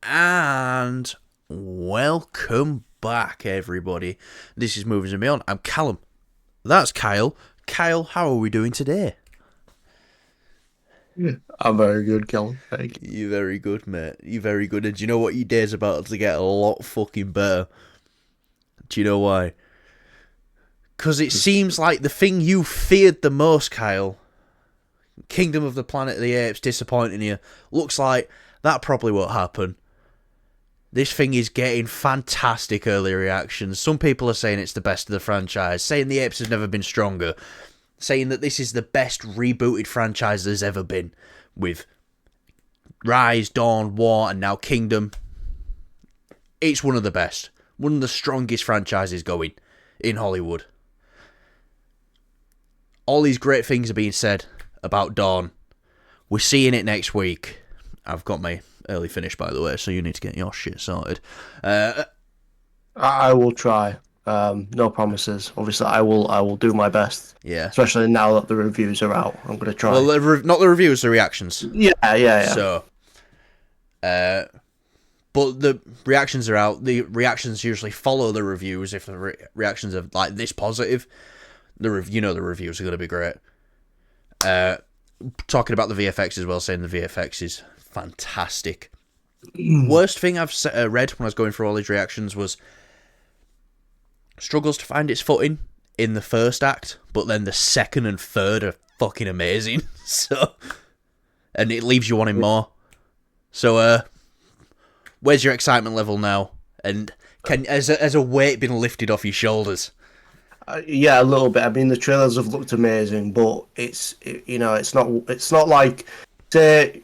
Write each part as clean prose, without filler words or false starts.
And welcome back, everybody. This is Movies and Beyond. I'm Callum. That's Kyle. Kyle, how are we doing today? I'm very good, Callum. Thank you. You're very good, mate. You're very good. And do you know what? Your day's about to get a lot fucking better. Do you know why? Because it seems like the thing you feared the most, Kyle, Kingdom of the Planet of the Apes disappointing you, looks like that probably won't happen. This thing is getting fantastic early reactions. Some people are saying it's the best of the franchise, saying the Apes has never been stronger, saying that this is the best rebooted franchise there's ever been, with Rise, Dawn, War, and now Kingdom. It's one of the best. One of the strongest franchises going in Hollywood. All these great things are being said about Dawn. We're seeing it next week. I've got my early finish, by the way, so you need to get your shit sorted. I will try. No promises. Obviously, I will do my best. Yeah. Especially now that the reviews are out, I'm going to try. Well, not the reviews, the reactions. Yeah. So, but the reactions are out. The reactions usually follow the reviews. If the reactions are like this positive, the reviews are going to be great. Talking about the VFX as well, saying the VFX is fantastic. Worst thing I've read when I was going through all these reactions was struggles to find its footing in the first act, but then the second and third are fucking amazing. So, and it leaves you wanting more. So, where's your excitement level now? And has a weight been lifted off your shoulders? Yeah, a little bit. I mean, the trailers have looked amazing, but it's not like, say,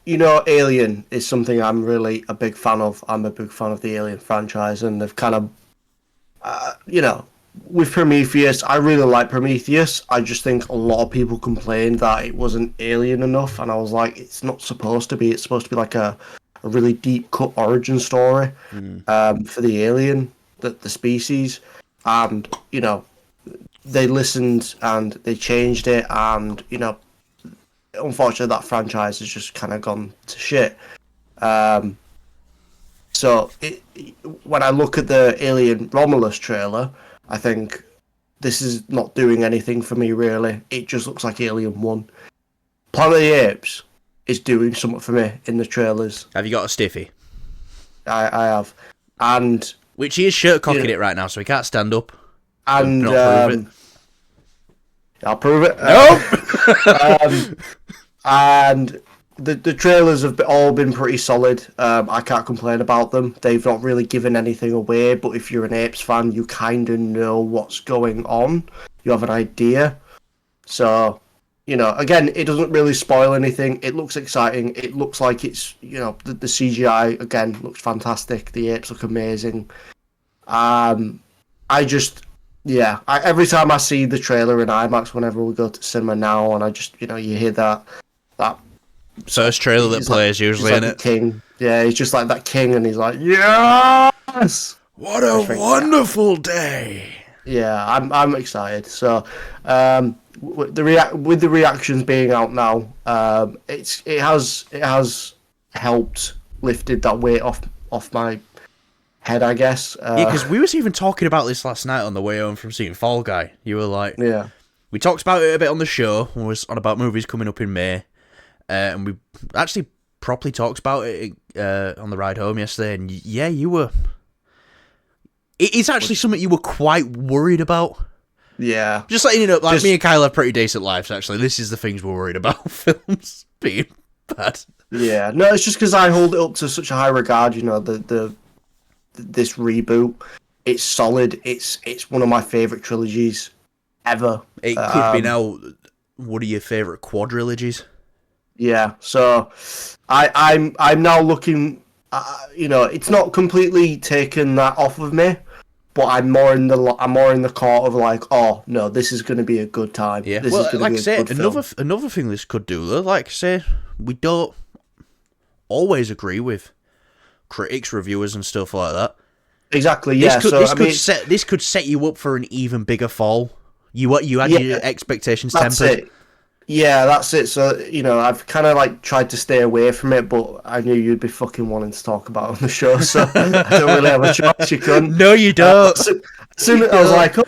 Alien is something I'm really a big fan of. I'm a big fan of the Alien franchise, and they've kind of, with Prometheus, I really like Prometheus. I just think a lot of people complained that it wasn't alien enough, and I was like, it's not supposed to be. It's supposed to be like a really deep cut origin story for the alien, the species. And, they listened and they changed it, and, unfortunately that franchise has just kind of gone to shit. So when I look at the Alien Romulus trailer, I think this is not doing anything for me, really. It just looks like Alien 1. Planet of the Apes is doing something for me in the trailers. Have you got a stiffy? I have. And which he is shirt cocking it right now, so he can't stand up. And not prove it. I'll prove it. Nope. And the trailers have all been pretty solid. I can't complain about them. They've not really given anything away, but if you're an Apes fan, you kind of know what's going on. You have an idea. So, again, it doesn't really spoil anything. It looks exciting. It looks like it's, the CGI, again, looks fantastic. The apes look amazing. Every time I see the trailer in IMAX, whenever we go to cinema now, and I just, you hear that first trailer that plays like, usually, like in it. King. Yeah, he's just like that king, and he's like, yes! What a wonderful day! Yeah, I'm excited. So, with the reactions being out now, it has helped lifted that weight off my head, I guess. Yeah, because we was even talking about this last night on the way home from seeing Fall Guy. You were like, yeah, we talked about it a bit on the show. We was on about movies coming up in May, and we actually properly talked about it on the ride home yesterday. And yeah, you were. It's actually something you were quite worried about. Yeah, just letting you know, like me and Kyle have pretty decent lives. Actually, this is the things we're worried about: films being bad. Yeah, no, it's just because I hold it up to such a high regard. This reboot, it's solid. It's one of my favorite trilogies ever. It could be now one of your favorite quadrilogies. Yeah, so I'm now looking. It's not completely taken that off of me, but I'm more in the court of like, oh no, this is going to be a good time. Yeah, this well, is like I say, film. another thing this could do though, like I say, we don't always agree with critics, reviewers, and stuff like that. Exactly. Yeah. This could set you up for an even bigger fall. You had your expectations tempered. Yeah, that's it. So, I've kind of like tried to stay away from it, but I knew you'd be fucking wanting to talk about it on the show, so I don't really have a choice. You couldn't. No, you don't. As soon as I was like,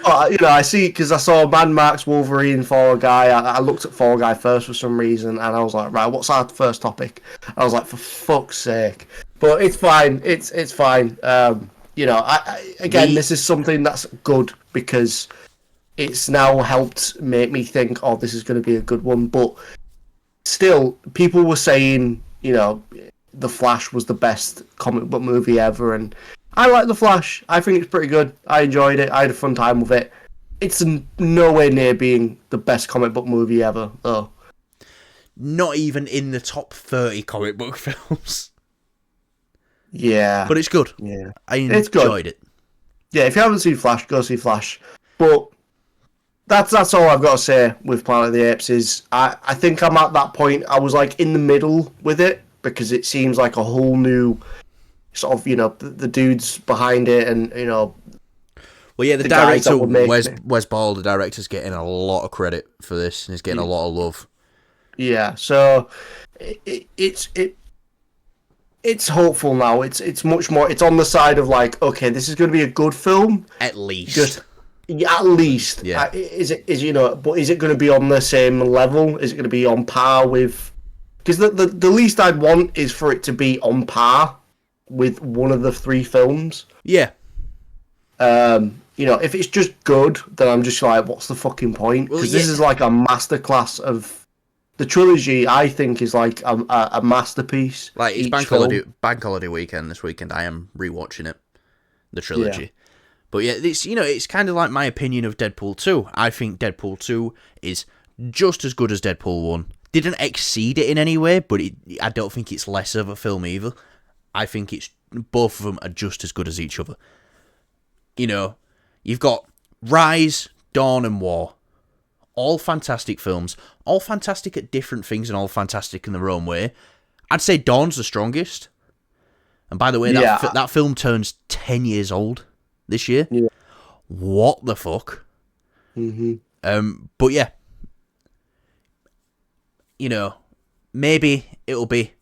I see, because I saw Mad Max, Wolverine, Fall Guy. I looked at Fall Guy first for some reason, and I was like, right, what's our first topic? I was like, for fuck's sake. But it's fine. It's fine. Again, this is something that's good because it's now helped make me think, oh, this is going to be a good one. But still, people were saying, The Flash was the best comic book movie ever, and I like The Flash. I think it's pretty good. I enjoyed it. I had a fun time with it. It's nowhere near being the best comic book movie ever, though. Not even in the top 30 comic book films. Yeah. But it's good. Yeah. I enjoyed it. Yeah, if you haven't seen Flash, go see Flash. But that's all I've got to say with Planet of the Apes is I think I'm at that point. I was like in the middle with it because it seems like a whole new sort of, the dudes behind it and, Well, yeah, the director, Wes Ball, the director's getting a lot of credit for this and he's getting a lot of love. Yeah, so it's hopeful now. It's much more. It's on the side of like, okay, this is going to be a good film. At least. At least. Yeah. But is it going to be on the same level? Is it going to be on par with? Because the least I'd want is for it to be on par with one of the three films. Yeah. If it's just good, then I'm just like, what's the fucking point? Because this is like a masterclass of. The trilogy, I think, is like a masterpiece. Like, it's bank holiday weekend this weekend. I am rewatching it, the trilogy. Yeah. But yeah, it's kind of like my opinion of Deadpool 2. I think Deadpool 2 is just as good as Deadpool 1. Didn't exceed it in any way, but I don't think it's less of a film either. I think both of them are just as good as each other. You've got Rise, Dawn, and War. All fantastic films, all fantastic at different things and all fantastic in their own way. I'd say Dawn's the strongest. And by the way, that film turns 10 years old this year. Yeah. What the fuck? Mm-hmm. But yeah, maybe it'll be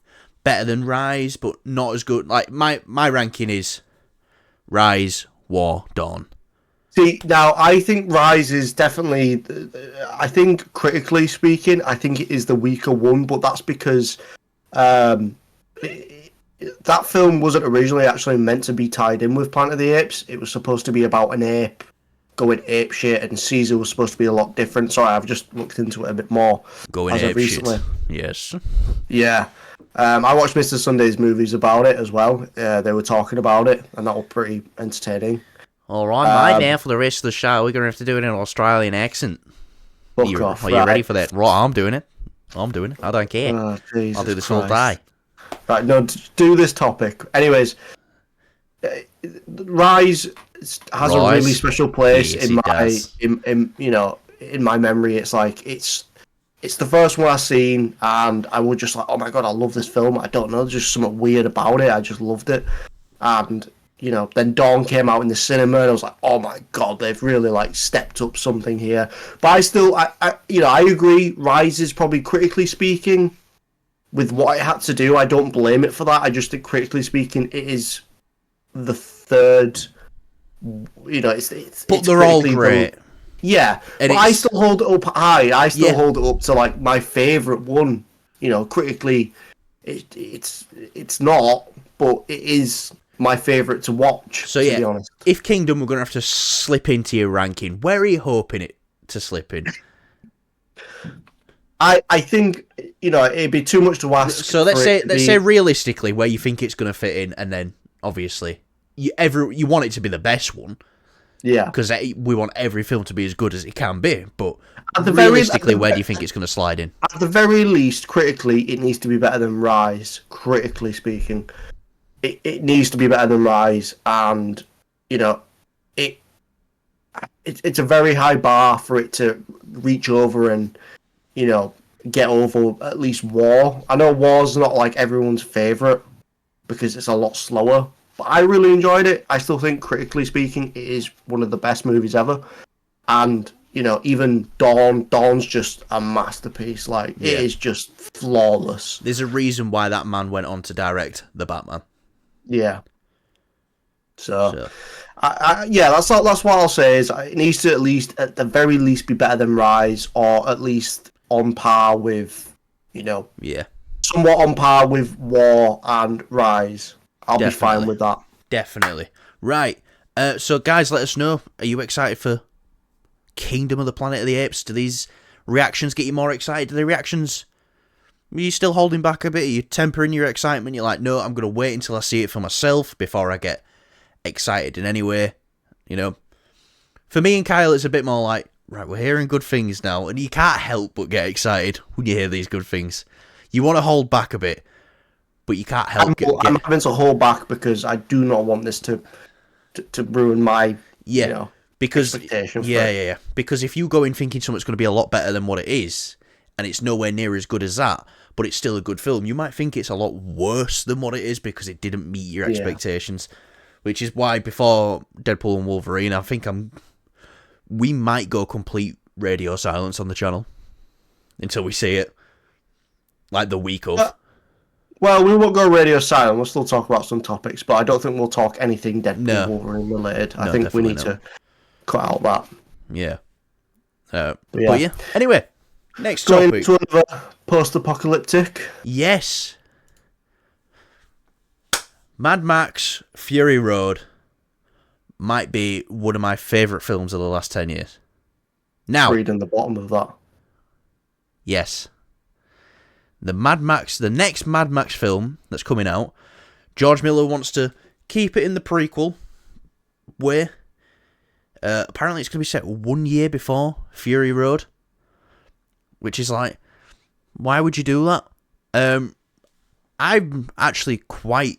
better than Rise, but not as good. Like, my ranking is Rise, War, Dawn. See, now, I think Rise is definitely, I think, critically speaking, I think it is the weaker one, but that's because that film wasn't originally actually meant to be tied in with Planet of the Apes. It was supposed to be about an ape going ape shit, and Caesar was supposed to be a lot different. Sorry, I've just looked into it a bit more. Going ape shit. Yes. Yeah. I watched Mr. Sunday's movies about it as well. They were talking about it, and that was pretty entertaining. All right, mate. Now for the rest of the show, we're going to have to do it in an Australian accent. Are you ready for that? Right, I'm doing it. I don't care. Oh, I'll do this all day. Right, no, do this topic. Anyways, Rise has a really special place in my memory. It's like it's the first one I've seen, and I was just like, oh my god, I love this film. I don't know, there's just something weird about it. I just loved it, and. Then Dawn came out in the cinema, and I was like, "Oh my god, they've really like stepped up something here." But I agree. Rise is probably critically speaking, with what it had to do. I don't blame it for that. I just think critically speaking, it is the third. But they're all great. Yeah, but I still hold it up high. I still hold it up to like my favorite one. Critically, it's not, but it is. My favourite to watch, to be honest. If Kingdom were going to have to slip into your ranking, where are you hoping it to slip in? I think, it'd be too much to ask. So let's say realistically where you think it's going to fit in, and then, obviously, you want it to be the best one. Yeah. Because we want every film to be as good as it can be, but realistically, where do you think it's going to slide in? At the very least, critically, it needs to be better than Rise, critically speaking. It needs to be better than Rise, and it's a very high bar for it to reach over and get over at least War. I know War's not like everyone's favourite because it's a lot slower, but I really enjoyed it. I still think critically speaking, it is one of the best movies ever, and even Dawn's just a masterpiece. Like, it is just flawless. There's a reason why that man went on to direct The Batman. Yeah. So. That's what I'll say is it needs to at the very least be better than Rise, or at least on par with, somewhat on par with War and Rise. I'll be fine with that. Definitely. Right. So guys, let us know. Are you excited for Kingdom of the Planet of the Apes? Do these reactions get you more excited? Do the reactions... Are you still holding back a bit? Are you tempering your excitement? You're like, no, I'm going to wait until I see it for myself before I get excited in any way. For me and Kyle, it's a bit more like, right, we're hearing good things now, and you can't help but get excited when you hear these good things. You want to hold back a bit, but you can't help. I'm having to hold back because I do not want this to ruin my expectation. Yeah. Because if you go in thinking something's going to be a lot better than what it is, and it's nowhere near as good as that, but it's still a good film, you might think it's a lot worse than what it is because it didn't meet your expectations. Which is why before Deadpool and Wolverine, I think we might go complete radio silence on the channel until we see it, like the week of. Well, we won't go radio silent. We'll still talk about some topics, but I don't think we'll talk anything Deadpool Wolverine related. I think we need to cut out that. Yeah. But yeah. Anyway, next topic. Going to another post-apocalyptic. Yes. Mad Max Fury Road might be one of my favourite films of the last 10 years. Now, reading the bottom of that. Yes. The next Mad Max film that's coming out, George Miller wants to keep it in the prequel way. Apparently it's going to be set 1 year before Fury Road, which is like, why would you do that? I'm actually quite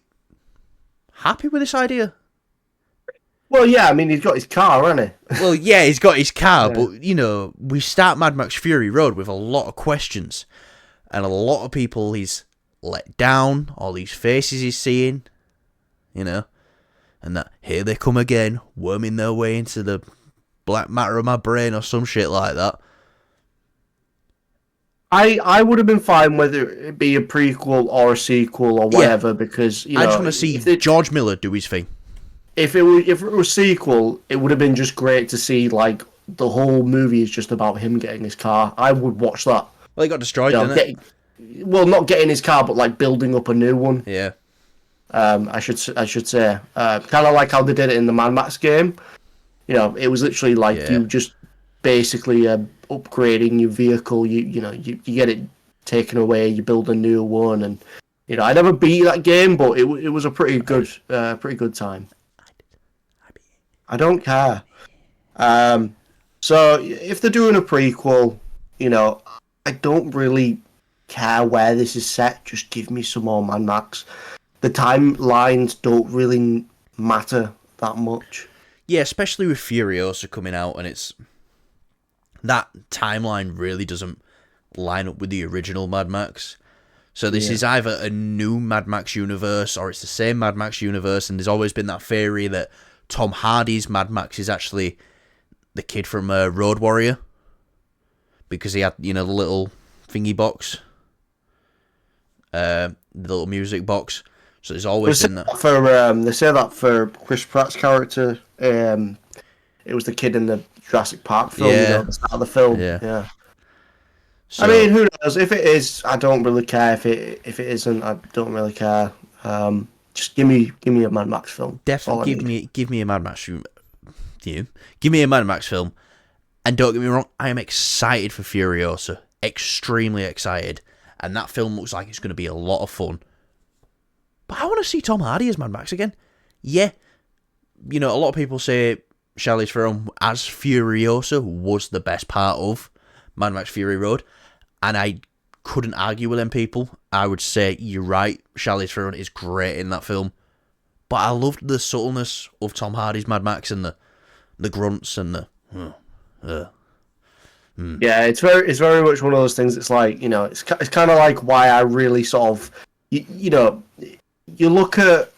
happy with this idea. Well, yeah, I mean, he's got his car, hasn't he? Well, yeah, he's got his car, but, we start Mad Max Fury Road with a lot of questions, and a lot of people he's let down, all these faces he's seeing, and that, here they come again, worming their way into the black matter of my brain or some shit like that. I would have been fine whether it be a prequel or a sequel or whatever, because I just want to see George Miller do his thing. If it was a sequel, it would have been just great to see like the whole movie is just about him getting his car. I would watch that. Well, he got destroyed, didn't it? Well, not getting his car, but like building up a new one. Yeah. I should say, kind of like how they did it in the Mad Max game. It was literally like you just basically upgrading your vehicle. You get it taken away, you build a new one, and I never beat that game, but it was a pretty good time. I don't care. So if they're doing a prequel, I don't really care where this is set. Just give me some more Mad Max. The timelines don't really matter that much. Yeah, especially with Furiosa coming out, and it's that timeline really doesn't line up with the original Mad Max. So this is either a new Mad Max universe or it's the same Mad Max universe, and there's always been that theory that Tom Hardy's Mad Max is actually the kid from Road Warrior, because he had, the little thingy box, the little music box. So there's always been that. They say that for Chris Pratt's character, it was the kid in the Jurassic Park film, the start of the film. Yeah. So, I mean, who knows? If it is, I don't really care. If it isn't, I don't really care. Just give me a Mad Max film. Definitely give me a Mad Max film. Give me a Mad Max film. And don't get me wrong, I am excited for Furiosa. Extremely excited. And that film looks like it's going to be a lot of fun. But I want to see Tom Hardy as Mad Max again. Yeah. A lot of people say Charlize Theron as Furiosa was the best part of Mad Max Fury Road. And I couldn't argue with them people. I would say, you're right, Charlize Theron is great in that film. But I loved the subtleness of Tom Hardy's Mad Max and the grunts and the... Yeah, it's very much one of those things. It's like, it's kind of like why I really sort of... You look at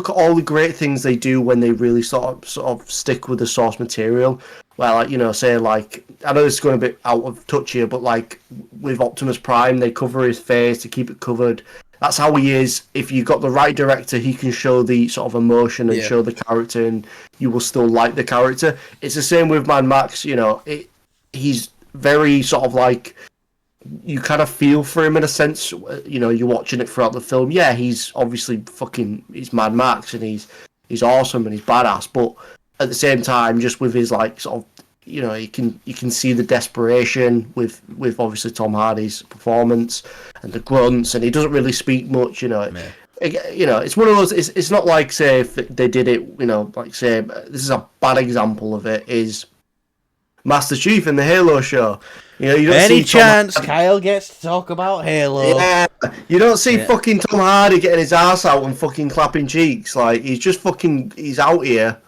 all the great things they do when they really sort of stick with the source material. well, like, say like, I know this is going a bit out of touch here, but like with Optimus Prime, they cover his face to keep it covered. That's how he is. If you've got the right director, he can show the sort of emotion and show the character, and you will still like the character. It's the same with Mad Max. He's very sort of like, you kind of feel for him in a sense. You're watching it throughout the film. Yeah, he's obviously he's Mad Max, and he's awesome and he's badass, but at the same time, just with his like sort of, you can see the desperation with obviously Tom Hardy's performance and the grunts, and he doesn't really speak much. It's one of those. It's not like, say, if they did it. Like, say, this is a bad example of it. Is Master Chief in the Halo show? You don't Any chance Kyle gets to talk about Halo? Yeah, you don't see fucking Tom Hardy getting his ass out and fucking clapping cheeks. Like, he's out here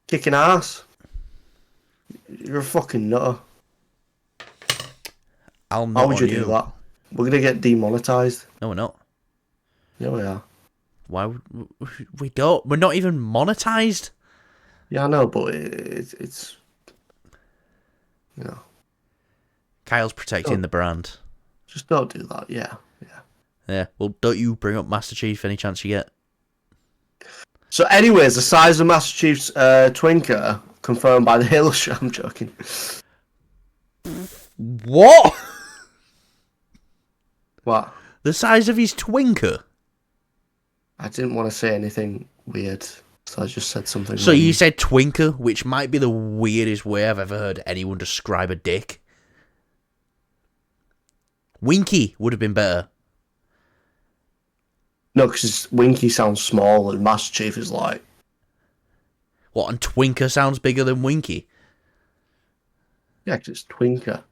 kicking ass. You're a fucking nutter. How would you do that? We're gonna get demonetized. No, we're not. Yeah, we are. Why would we don't? We're not even monetized. Yeah, I know, but it's Kyle's protecting the brand. Just don't do that. Yeah. Well, don't you bring up Master Chief any chance you get. So, anyways, the size of Master Chief's twinker confirmed by the Halo show. I'm joking. What? What? The size of his twinker? I didn't want to say anything weird, so I just said something. So you said twinker, which might be the weirdest way I've ever heard anyone describe a dick. Winky would have been better. No, because Winky sounds small and Master Chief is like... What, and twinker sounds bigger than Winky? Yeah, because it's twinker.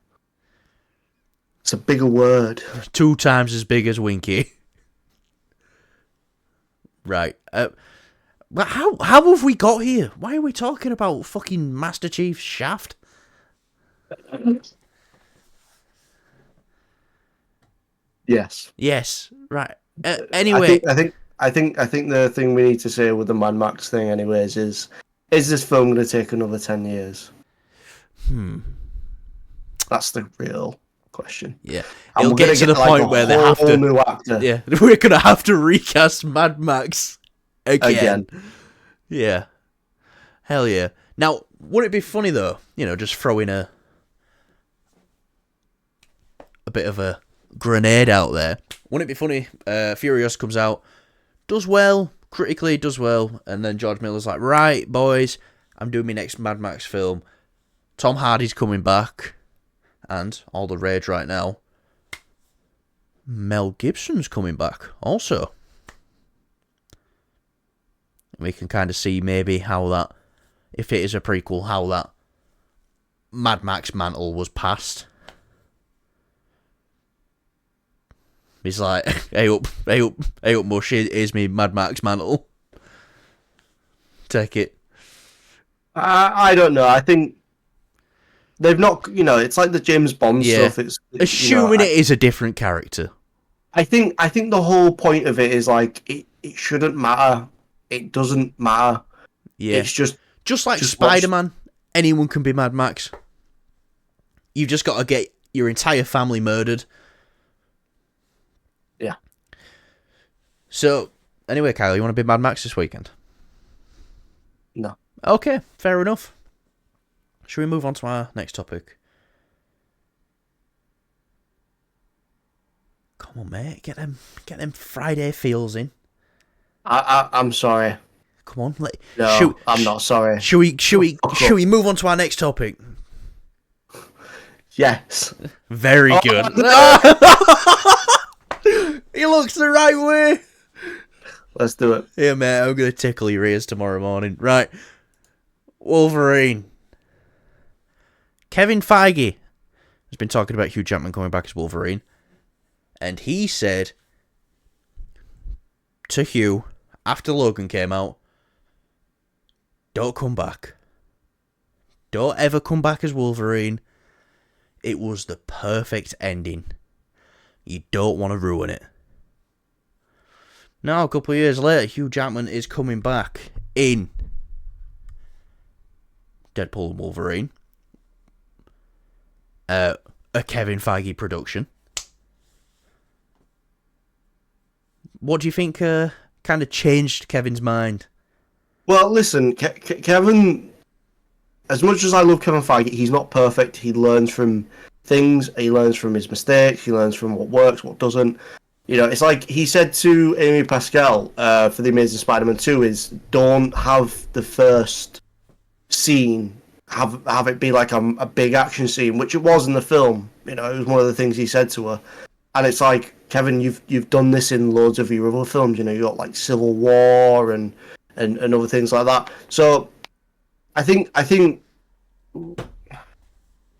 It's a bigger word. 2 times as big as Winky. Right. But how have we got here? Why are we talking about fucking Master Chief's shaft? Yes. Right. Anyway, I think the thing we need to say with the Mad Max thing, anyways, is this film going to take another 10 years? That's the real question. Yeah, and it'll get to the point where they have to. New actor. Yeah, we're gonna have to recast Mad Max again. Yeah, hell yeah. Now, would it be funny though? Just throwing a bit of a grenade out there. Wouldn't it be funny? Furious comes out, does well, critically does well, and then George Miller's like, right, boys, I'm doing my next Mad Max film. Tom Hardy's coming back, and all the rage right now, Mel Gibson's coming back also. We can kind of see maybe how that, if it is a prequel, how that Mad Max mantle was passed. He's like, hey up, mush, here's me Mad Max mantle. Take it. I don't know. I think they've not, it's like the James Bond stuff. It's assuming it is a different character. I think the whole point of it is like it shouldn't matter. It doesn't matter. Yeah, it's just like Spider-Man. Anyone can be Mad Max. You've just got to get your entire family murdered. Yeah. So, anyway, Kyle, you want to be Mad Max this weekend? No. Okay, fair enough. Should we move on to our next topic? Come on, mate. Get them Friday feels in. I'm sorry. Come on. I'm not sorry. Should we move on to our next topic? Yes. Very good. He looks the right way. Let's do it. Yeah, mate. I'm going to tickle your ears tomorrow morning. Right. Wolverine. Kevin Feige has been talking about Hugh Jackman coming back as Wolverine. And he said to Hugh, after Logan came out, don't come back. Don't ever come back as Wolverine. It was the perfect ending. You don't want to ruin it. Now, a couple of years later, Hugh Jackman is coming back in Deadpool and Wolverine, a Kevin Feige production. What do you think kind of changed Kevin's mind? Well, listen, Kevin. As much as I love Kevin Feige, he's not perfect. He learns from things. He learns from his mistakes. He learns from what works, what doesn't. You know, it's like he said to Amy Pascal for The Amazing Spider-Man 2 is don't have the first scene, have it be like a big action scene, which it was in the film. You know, it was one of the things he said to her. And it's like, Kevin, you've done this in loads of your other films. You know, you got like Civil War and other things like that. So I think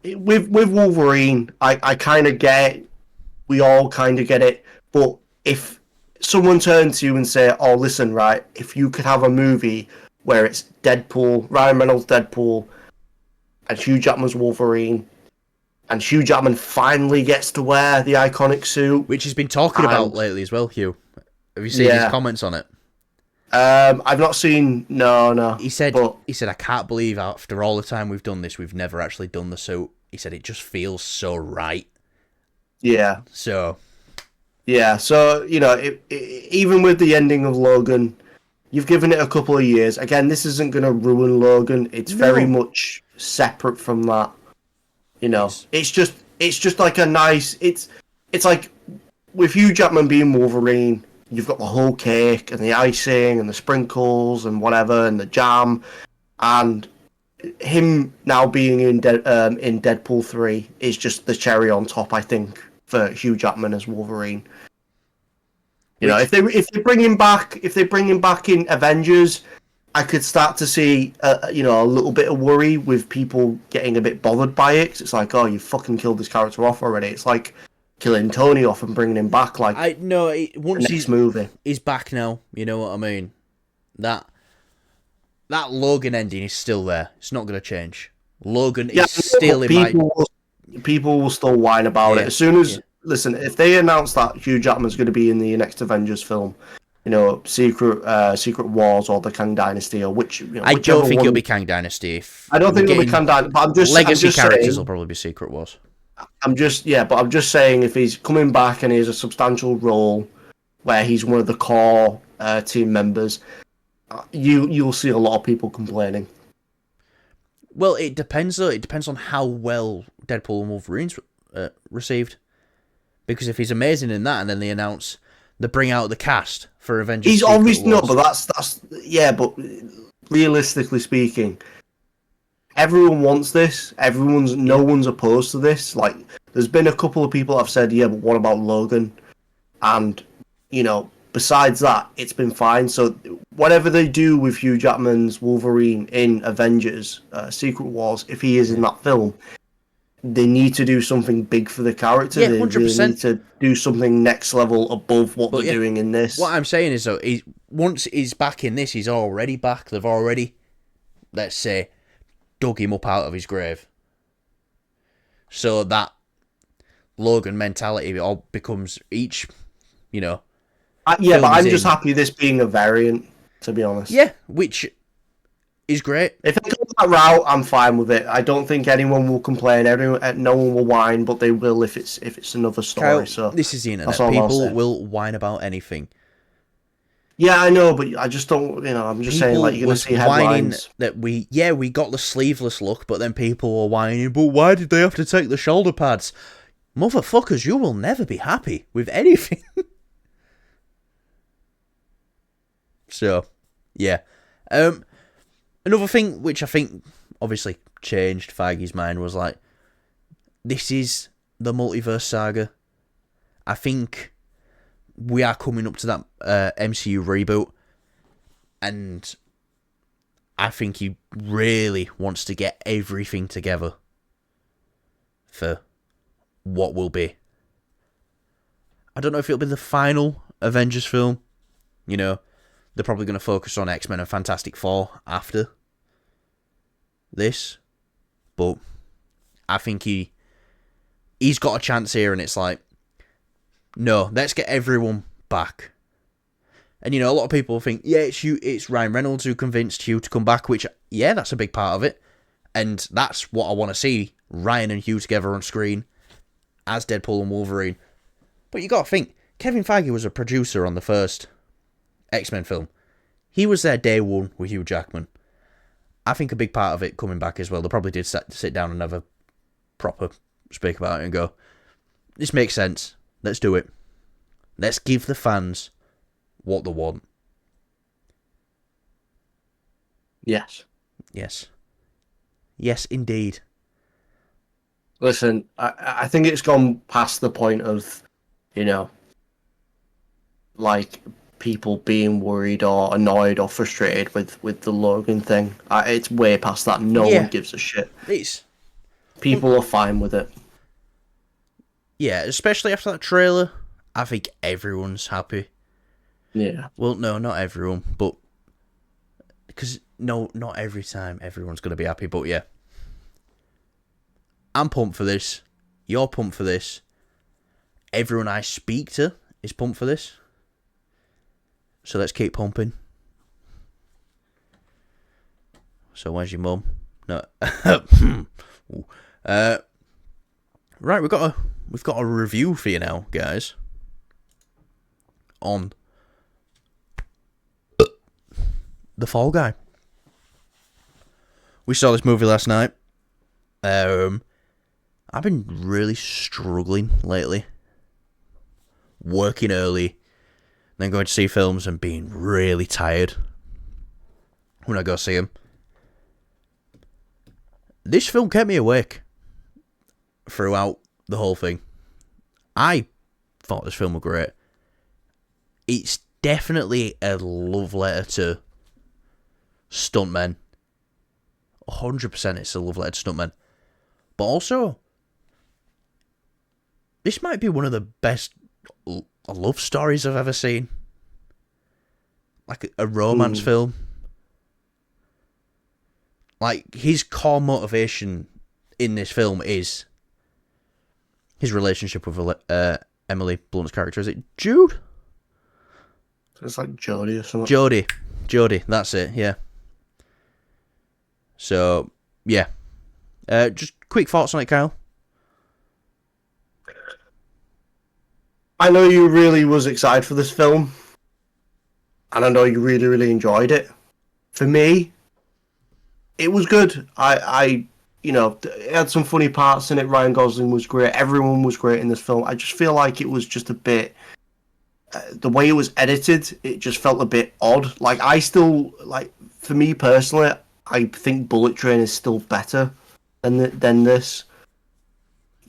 with Wolverine, I kind of get it. We all kind of get it. But if someone turned to you and say, "Oh, listen, right, if you could have a movie where it's Deadpool, Ryan Reynolds' Deadpool, and Hugh Jackman's Wolverine, and Hugh Jackman finally gets to wear the iconic suit," which he's been talking about lately as well, Hugh. Have you seen his comments on it? I've not seen. No. He said, I can't believe after all the time we've done this, we've never actually done the suit. He said it just feels so right. Yeah. So, you know, even with the ending of Logan, you've given it a couple of years. Again, this isn't going to ruin Logan. It's very much separate from that. You know, it's just like a nice. It's like with Hugh Jackman being Wolverine. You've got the whole cake and the icing and the sprinkles and whatever and the jam, and him now being in Deadpool 3 is just the cherry on top, I think, for Hugh Jackman as Wolverine. You know, if they bring him back in Avengers, I could start to see a little bit of worry with people getting a bit bothered by it. 'Cause it's like, oh, you fucking killed this character off already. It's like killing Tony off and bringing him back like once movie. He's back now, you know what I mean? That Logan ending is still there. It's not going to change. Logan is still in people will still whine about it. As soon as listen, if they announce that Hugh Jackman's going to be in the next Avengers film, you know, Secret Wars or the Kang Dynasty or I don't think it'll be Kang Dynasty. I don't think it'll be Kang Dynasty, but I'm just characters saying, will probably be Secret Wars. I'm just saying if he's coming back and he has a substantial role where he's one of the core team members, you'll see a lot of people complaining. Well, it depends though. It depends on how well Deadpool and Wolverine's received. Because if he's amazing in that, and then they bring out the cast for Avengers. He's obviously no, but that's but realistically speaking, everyone wants this. No one's opposed to this. Like, there's been a couple of people that have said, yeah, but what about Logan? And, you know, besides that, it's been fine. So whatever they do with Hugh Jackman's Wolverine in Avengers, Secret Wars, if he is in that film, they need to do something big for the character. Yeah, they 100%. really need to do something next level above what they're doing in this. What I'm saying is, though, once he's back in this, he's already back. They've already, let's say, dug him up out of his grave. So that Logan mentality all becomes each, you know. But I'm just happy this being a variant, to be honest. Yeah, which is great. If they go that route, I'm fine with it. I don't think anyone will complain. No one will whine, but they will if it's another story. Kyle, so this is the internet. People will whine about anything. Yeah, I know, but I just don't. You know, I'm just saying, like, you're gonna see headlines that we got the sleeveless look, but then people were whining. But why did they have to take the shoulder pads? Motherfuckers, you will never be happy with anything. So, yeah. Another thing which I think obviously changed Feige's mind was like, this is the multiverse saga. I think we are coming up to that MCU reboot, and I think he really wants to get everything together for what will be. I don't know if it'll be the final Avengers film. You know, they're probably going to focus on X-Men and Fantastic Four after this, but I think he's got a chance here, and it's like, no, let's get everyone back. And, you know, a lot of people think, yeah, it's Ryan Reynolds who convinced Hugh to come back, which, yeah, that's a big part of it. And that's what I want to see, Ryan and Hugh together on screen as Deadpool and Wolverine. But you got to think, Kevin Feige was a producer on the first X-Men film. He was there day one with Hugh Jackman. I think a big part of it coming back as well, they probably did sit down and have a proper speak about it and go, this makes sense, let's do it. Let's give the fans what they want. Yes. Yes. Yes, indeed. Listen, I think it's gone past the point of, you know, like people being worried or annoyed or frustrated with the Logan thing. It's way past that. No one gives a shit. People are fine with it. Yeah, especially after that trailer, I think everyone's happy. Yeah. Well, no, not everyone, but because no, not every time everyone's going to be happy, but yeah. I'm pumped for this. You're pumped for this. Everyone I speak to is pumped for this. So let's keep pumping. So where's your mum? No. Right, we've got a review for you now, guys. On The Fall Guy. We saw this movie last night. I've been really struggling lately. Working early, then going to see films and being really tired when I go see them. This film kept me awake throughout the whole thing. I thought this film was great. It's definitely a love letter to stuntmen. 100% it's a love letter to stuntmen. But also, this might be one of the best love stories I've ever seen. Like a romance film. Like, his core motivation in this film is his relationship with Emily Blunt's character. Is it Jude? It's like Jodie or something. Jodie, that's it, yeah. So, yeah. Just quick thoughts on it, Kyle. I know you really was excited for this film. And I know you really, really enjoyed it. For me, it was good. I it had some funny parts in it. Ryan Gosling was great. Everyone was great in this film. I just feel like it was just a bit... the way it was edited, it just felt a bit odd. Like, for me personally, I think Bullet Train is still better than this.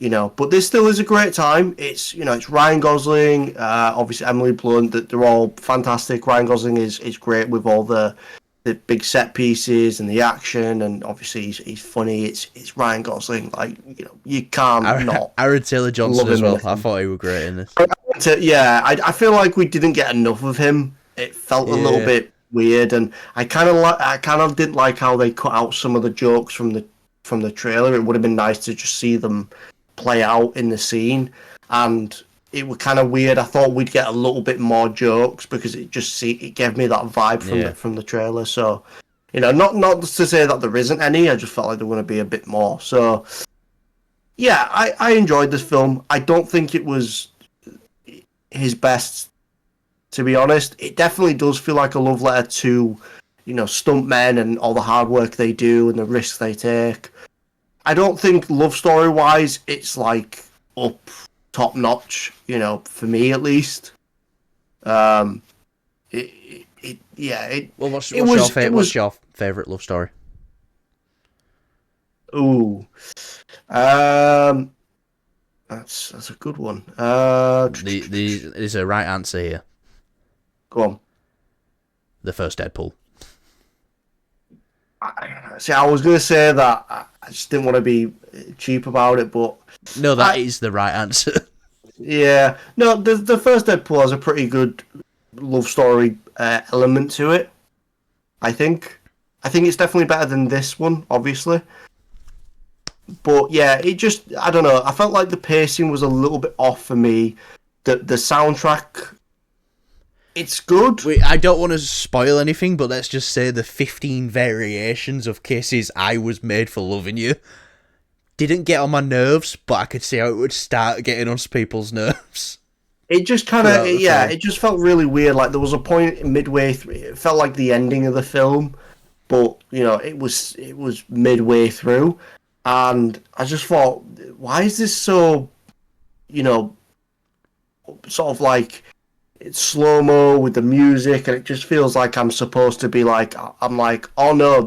But this still is a great time. It's Ryan Gosling, obviously Emily Blunt. That they're all fantastic. Ryan Gosling is great with all the big set pieces and the action, and obviously he's funny. It's Ryan Gosling. Like, you can't not. Aaron Taylor Johnson as well. I thought he was great in this. Yeah, I feel like we didn't get enough of him. It felt a little bit weird, and I kind of didn't like how they cut out some of the jokes from the trailer. It would have been nice to just see them play out in the scene, and it was kind of weird. I thought we'd get a little bit more jokes because it gave me that vibe from the trailer. So, not to say that there isn't any. I just felt like there were going to be a bit more. So, yeah, I enjoyed this film. I don't think it was his best, to be honest. It definitely does feel like a love letter to, stuntmen and all the hard work they do and the risks they take. I don't think love story wise it's like up top notch, for me at least. What's your favorite love story? Ooh, that's a good one. There's a right answer here. Go on. The first Deadpool. I was going to say that. I just didn't want to be cheap about it, but... No, that is the right answer. Yeah. No, the first Deadpool has a pretty good love story element to it, I think. I think it's definitely better than this one, obviously. But yeah, it just... I don't know. I felt like the pacing was a little bit off for me. The soundtrack It's good. I don't want to spoil anything, but let's just say the 15 variations of kisses I was made for loving you didn't get on my nerves, but I could see how it would start getting on people's nerves. It just kind of, it just felt really weird. Like there was a point midway through, it felt like the ending of the film, but it was midway through, and I just thought, why is this so, sort of like it's slow-mo with the music, and it just feels like I'm supposed to be like, I'm like, oh no,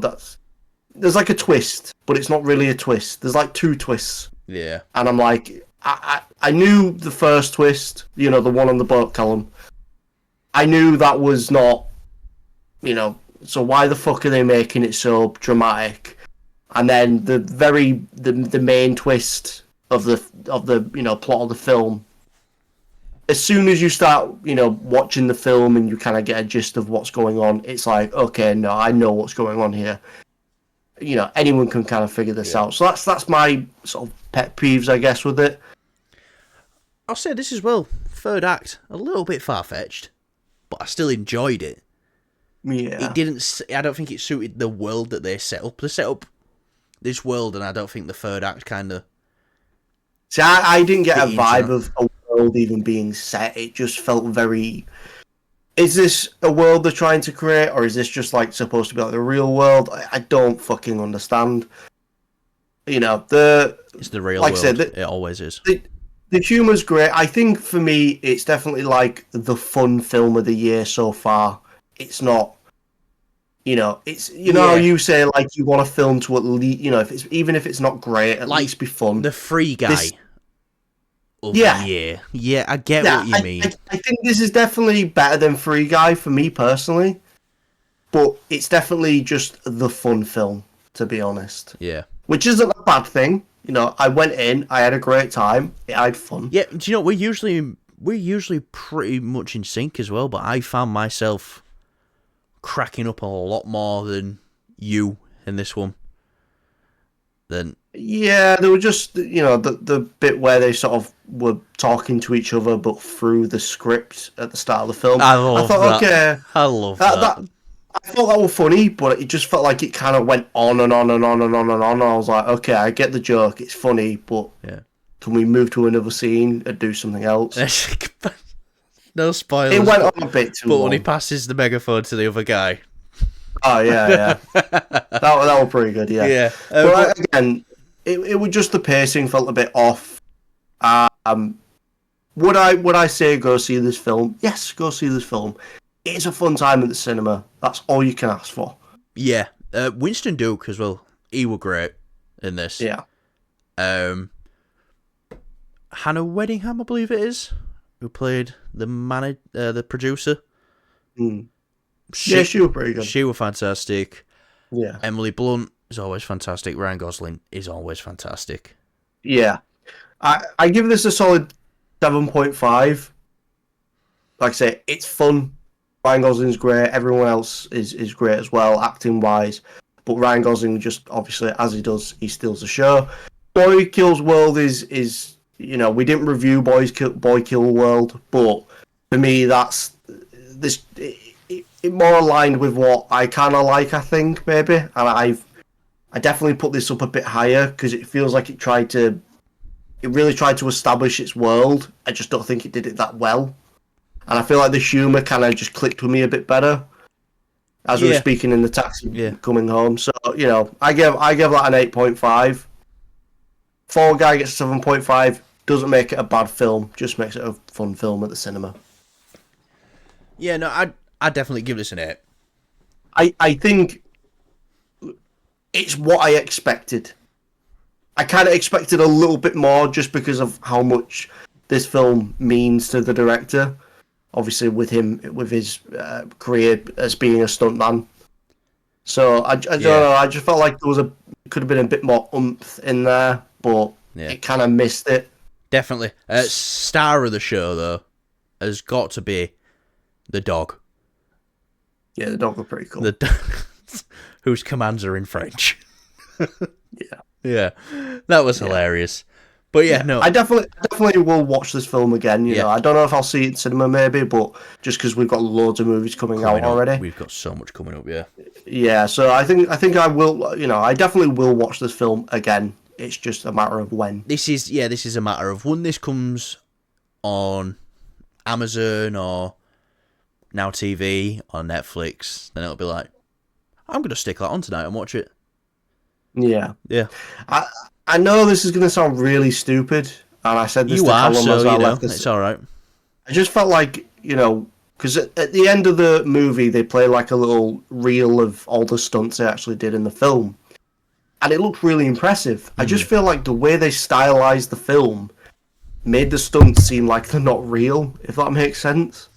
there's like a twist, but it's not really a twist. There's like two twists. Yeah. And I'm like, I knew the first twist, the one on the boat column. I knew that was not, so why the fuck are they making it so dramatic? And then the main twist of the plot of the film, as soon as you start, watching the film and you kind of get a gist of what's going on, it's like, okay, no, I know what's going on here. Anyone can kind of figure this out. So that's my sort of pet peeves, I guess, with it. I'll say this as well. Third act, a little bit far-fetched, but I still enjoyed it. Yeah. I don't think it suited the world that they set up. They set up this world, and I don't think the third act kind of... See, I didn't get a vibe of a world even being set. It just felt very... Is this a world they're trying to create, or is this just like supposed to be like the real world? I don't fucking understand. It's the real world. I said, it always is. The humor's great. I think for me, it's definitely like the fun film of the year so far. It's not, it's how you say like you want a film to at least, if it's not great, at least be fun. The Free Guy. Yeah, I get what you mean. I think this is definitely better than Free Guy for me personally, but it's definitely just the fun film, to be honest. Yeah, which isn't a bad thing. I went in, I had a great time, I had fun. Yeah, do you know, we're usually pretty much in sync as well, but I found myself cracking up a lot more than you in this one. Yeah, they were just, the bit where they sort of were talking to each other, but through the script at the start of the film. I love that. Okay, I love that. I thought that was funny, but it just felt like it kind of went on and on and on and on and on. I was like, okay, I get the joke, it's funny, but can we move to another scene and do something else? No spoilers. It went on a bit too long. But when he passes the megaphone to the other guy. Oh, yeah. that was pretty good, yeah. Yeah. But again, it was just the pacing felt a bit off. Would I say go see this film? Yes, go see this film. It's a fun time at the cinema. That's all you can ask for. Yeah. Winston Duke as well. He was great in this. Yeah. Hannah Weddingham, I believe it is, who played the producer. She was pretty good. She was fantastic. Yeah. Emily Blunt is always fantastic. Ryan Gosling is always fantastic. Yeah. I give this a solid 7.5. Like I say, it's fun. Ryan Gosling's great. Everyone else is great as well, acting wise. But Ryan Gosling just obviously, as he does, he steals the show. Boy Kills World is we didn't review Boy Kill World, but for me that's this. It more aligned with what I kind of like, I think, maybe, and I definitely put this up a bit higher because it feels like it really tried to establish its world. I just don't think it did it that well. And I feel like the humour kind of just clicked with me a bit better as we were speaking in the taxi coming home. So, I give that an 8.5. Fall Guy gets a 7.5. Doesn't make it a bad film, just makes it a fun film at the cinema. Yeah, no, I'd definitely give this an 8. I think it's what I expected. I kind of expected a little bit more just because of how much this film means to the director. Obviously, with his career as being a stuntman. So I don't know. I just felt like could have been a bit more oomph in there, but it kind of missed it. Definitely. Star of the show though has got to be the dog. Yeah, the dog was pretty cool. Whose commands are in French. Yeah, that was hilarious. But yeah, no. I definitely will watch this film again. You know, I don't know if I'll see it in cinema maybe, but just because we've got loads of movies coming out already, we've got so much coming up. Yeah. Yeah, so I think I will. You know, I definitely will watch this film again. It's just a matter of when. This is a matter of when this comes on Amazon or Now TV or Netflix. Then it'll be like, I'm gonna stick that on tonight and watch it. Yeah. Yeah. I know this is gonna sound really stupid, and I said this to Callum as I left this. It's all right. I just felt like, you know, because at the end of the movie they play like a little reel of all the stunts they actually did in the film, and it looked really impressive. I just feel like the way they stylized the film made the stunts seem like they're not real, if that makes sense.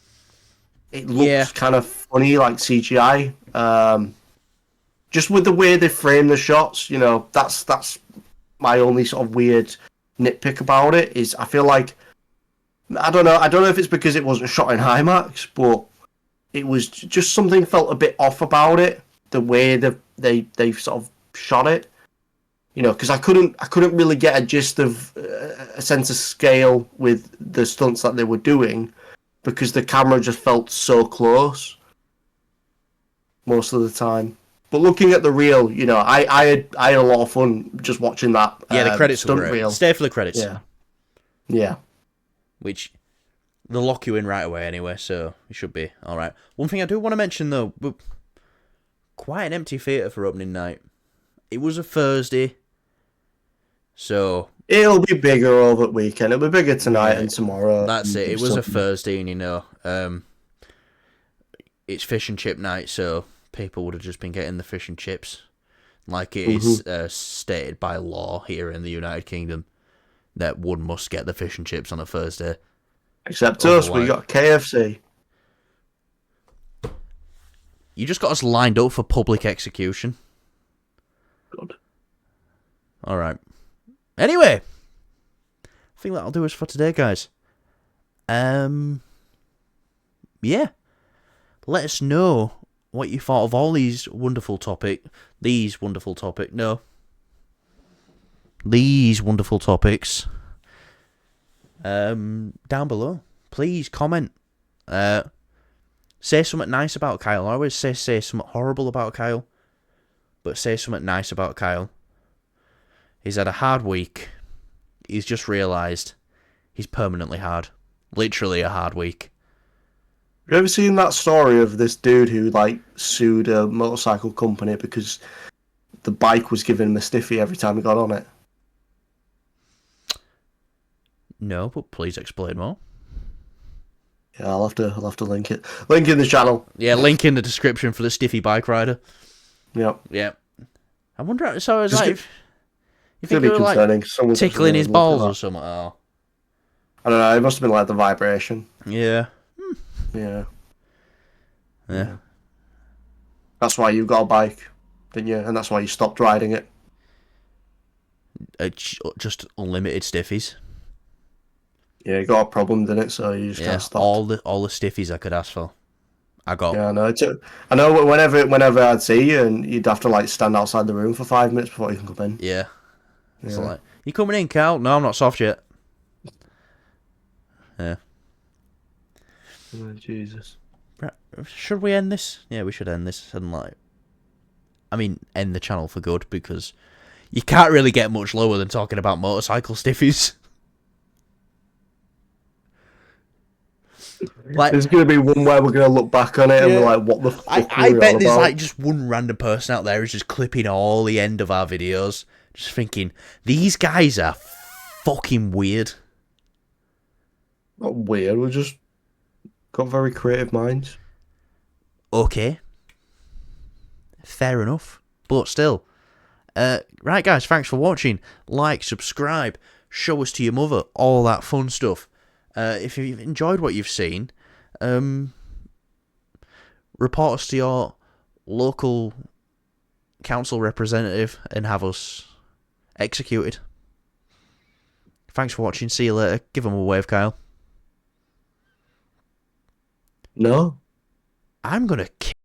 It looks kind of funny, like CGI. Just with the way they frame the shots, you know, that's my only sort of weird nitpick about it. Is I feel like, I don't know if it's because it wasn't shot in IMAX, but it was just something felt a bit off about it. The way they sort of shot it, you know, because I couldn't really get a gist of a sense of scale with the stunts that they were doing, because the camera just felt so close most of the time. But looking at the reel, you know, I had a lot of fun just watching that. Yeah, the credits stunt were great. reel. Stay for the credits. Yeah. Which they'll lock you in right away anyway, so it should be all right. One thing I do want to mention though, quite an empty theatre for opening night. It was a Thursday, so it'll be bigger over the weekend. It'll be bigger tonight and tomorrow. That's it. It was a Thursday, and you know, it's fish and chip night, so people would have just been getting the fish and chips, like it is stated by law here in the United Kingdom that one must get the fish and chips on a Thursday. Except us, we got KFC. You just got us lined up for public execution. Good. All right. Anyway, I think that'll do us for today, guys. Yeah. Let us know what you thought of all these wonderful topics. These wonderful topics. Down below. Please comment. Say something nice about Kyle. I always say something horrible about Kyle, but say something nice about Kyle. He's had a hard week. He's just realised he's permanently hard. Literally a hard week. Have you ever seen that story of this dude who like sued a motorcycle company because the bike was giving him a stiffy every time he got on it? No, but please explain more. Yeah, I'll have to link it. Link in the channel. Yeah, link in the description for the stiffy bike rider. Yep. Yeah. I wonder. So it's like, you think they were like tickling his balls or something? Oh. I don't know. It must have been like the vibration. Yeah. Yeah. Yeah. That's why you got a bike, didn't you? And that's why you stopped riding it. Just unlimited stiffies. Yeah, you got a problem, didn't it? So you just can't stop. All the stiffies I could ask for, I got. Yeah, I know. I know. Whenever I'd see you, and you'd have to like stand outside the room for 5 minutes before you can come in. Yeah. It's like, you coming in, Cal? No, I'm not soft yet. Yeah. Oh, Jesus. Right. Should we end this? Yeah, we should end this and end the channel for good, because you can't really get much lower than talking about motorcycle stiffies. Like, there's gonna be one where we're gonna look back on it and we're like, what the fuck? I bet there's like just one random person out there who's just clipping all the end of our videos, just thinking, these guys are fucking weird. Not weird, we just got very creative minds. Okay. Fair enough. But still. Right, guys, thanks for watching. Like, subscribe, show us to your mother, all that fun stuff. If you've enjoyed what you've seen, report us to your local council representative and have us executed. Thanks for watching. See you later. Give them a wave, Kyle. No. I'm gonna kill